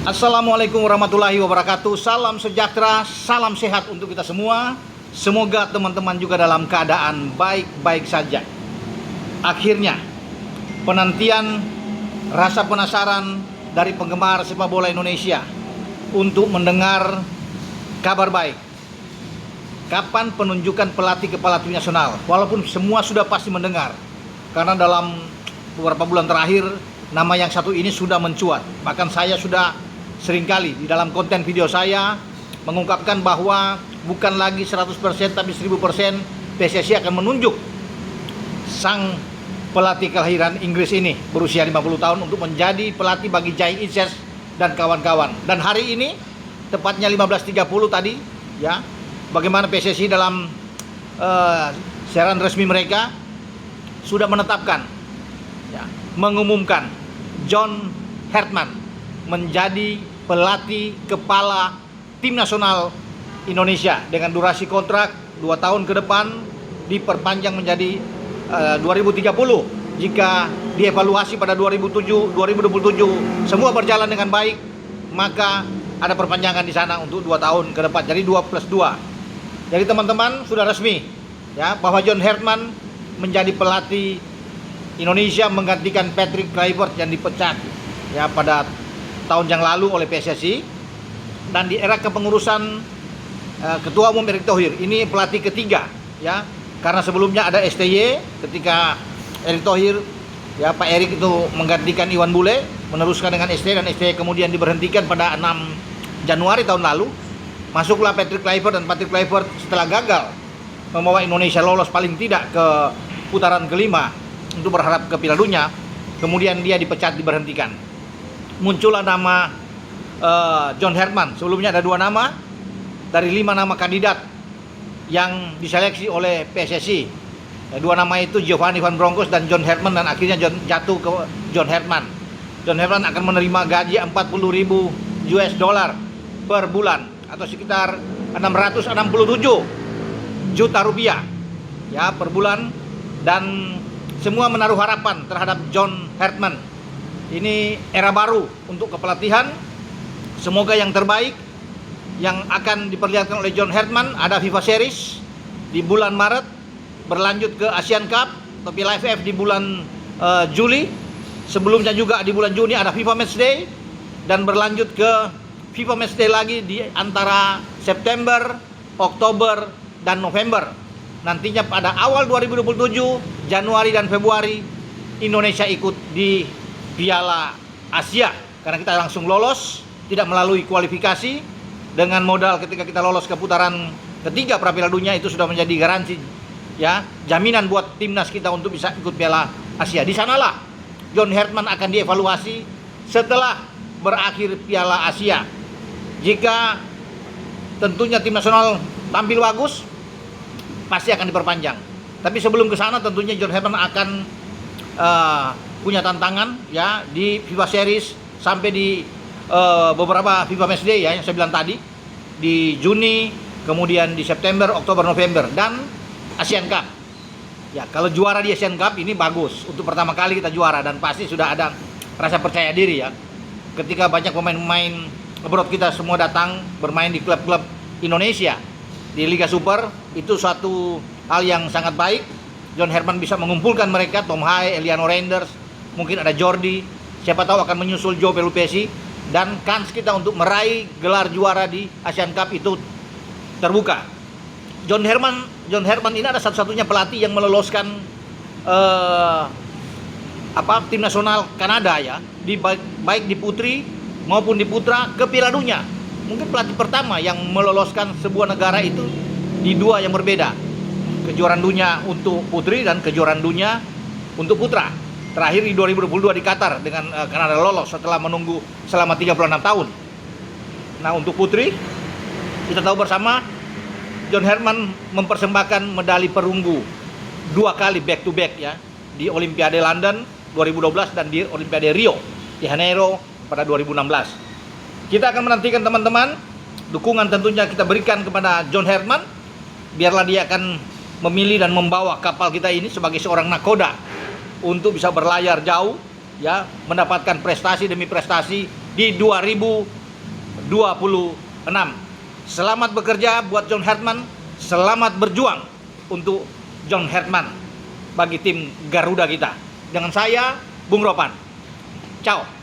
Assalamualaikum warahmatullahi wabarakatuh. Salam sejahtera, salam sehat untuk kita semua. Semoga teman-teman juga dalam keadaan baik-baik saja. Akhirnya, penantian rasa penasaran dari penggemar sepak bola Indonesia untuk mendengar kabar baik. Kapan penunjukan pelatih kepala tim nasional? Walaupun semua sudah pasti mendengar, karena dalam beberapa bulan terakhir nama yang satu ini sudah mencuat. Bahkan saya sudah seringkali di dalam konten video saya mengungkapkan bahwa bukan lagi 100% tapi 1000% PSSI akan menunjuk sang pelatih kelahiran Inggris ini berusia 50 tahun untuk menjadi pelatih bagi Giant Inches dan kawan-kawan. Dan hari ini tepatnya 15.30 tadi ya, bagaimana PSSI dalam siaran resmi mereka sudah menetapkan ya, mengumumkan John Hartman menjadi pelatih kepala tim nasional Indonesia dengan durasi kontrak 2 tahun ke depan, diperpanjang menjadi 2030 jika dievaluasi pada 2027 semua berjalan dengan baik, maka ada perpanjangan di sana untuk 2 tahun ke depan, jadi 2+2. Jadi teman-teman sudah resmi ya bahwa John Hartman menjadi pelatih Indonesia menggantikan Patrick Kluivert yang dipecat ya pada tahun yang lalu oleh PSSI. Dan di era kepengurusan Ketua Umum Erick Thohir, ini pelatih ketiga ya, karena sebelumnya ada STY ketika Erick Thohir ya, Pak Erick itu menggantikan Iwan Bule, meneruskan dengan STY, dan STY kemudian diberhentikan pada 6 Januari tahun lalu. Masuklah Patrick Kluivert, dan Patrick Kluivert setelah gagal membawa Indonesia lolos paling tidak ke putaran kelima untuk berharap ke Piala Dunia, kemudian dia dipecat, diberhentikan. Muncullah nama John Hartman. Sebelumnya ada 2 nama dari 5 nama kandidat yang diseleksi oleh PSSI. 2 nama itu Giovanni Van Bronckhorst dan John Hartman, dan akhirnya jatuh ke John Hartman. John Hartman akan menerima gaji 40.000 US dollar per bulan atau sekitar 667 juta rupiah ya per bulan, dan semua menaruh harapan terhadap John Hartman. Ini era baru untuk kepelatihan. Semoga yang terbaik yang akan diperlihatkan oleh John Hartman. Ada FIFA Series di bulan Maret, berlanjut ke Asian Cup atau Piala AFF di bulan Juli. Sebelumnya juga di bulan Juni ada FIFA Matchday, dan berlanjut ke FIFA Matchday lagi di antara September, Oktober, dan November. Nantinya pada awal 2027, Januari dan Februari, Indonesia ikut di Piala Asia, karena kita langsung lolos, tidak melalui kualifikasi. Dengan modal ketika kita lolos ke putaran ketiga pra Piala Dunia, itu sudah menjadi garansi ya, jaminan buat timnas kita untuk bisa ikut Piala Asia. Di sanalah John Hartman akan dievaluasi setelah berakhir Piala Asia. Jika tentunya tim nasional tampil bagus, pasti akan diperpanjang. Tapi sebelum ke sana tentunya John Hartman akan punya tantangan ya di FIFA Series sampai di beberapa FIFA Matchday ya yang saya bilang tadi, di Juni, kemudian di September, Oktober, November, dan Asian Cup. Ya, kalau juara di Asian Cup ini bagus, untuk pertama kali kita juara, dan pasti sudah ada rasa percaya diri ya. Ketika banyak pemain-pemain abroad kita semua datang bermain di klub-klub Indonesia di Liga Super, itu suatu hal yang sangat baik. John Hartman bisa mengumpulkan mereka, Tom Hai, Eliano Reinders, mungkin ada Jordi, siapa tahu akan menyusul Joe Pelupesi, dan kans kita untuk meraih gelar juara di Asian Cup itu terbuka. John Hartman ini ada satu-satunya pelatih yang meloloskan tim nasional Kanada ya, baik di putri maupun di putra ke Piala Dunia. Mungkin pelatih pertama yang meloloskan sebuah negara itu di 2 yang berbeda, kejuaraan dunia untuk putri dan kejuaraan dunia untuk putra. Terakhir di 2022 di Qatar, dengan Kanada lolos setelah menunggu selama 36 tahun. Nah, untuk putri kita tahu bersama John Hartman mempersembahkan medali perunggu 2 kali back to back ya, di Olimpiade London 2012 dan di Olimpiade Rio de Janeiro pada 2016. Kita akan menantikan teman-teman, dukungan tentunya kita berikan kepada John Hartman. Biarlah dia akan memilih dan membawa kapal kita ini sebagai seorang nakoda untuk bisa berlayar jauh ya, mendapatkan prestasi demi prestasi di 2026. Selamat bekerja buat John Hertman, selamat berjuang untuk John Hertman bagi tim Garuda kita. Dengan saya, Bung Ropan. Ciao.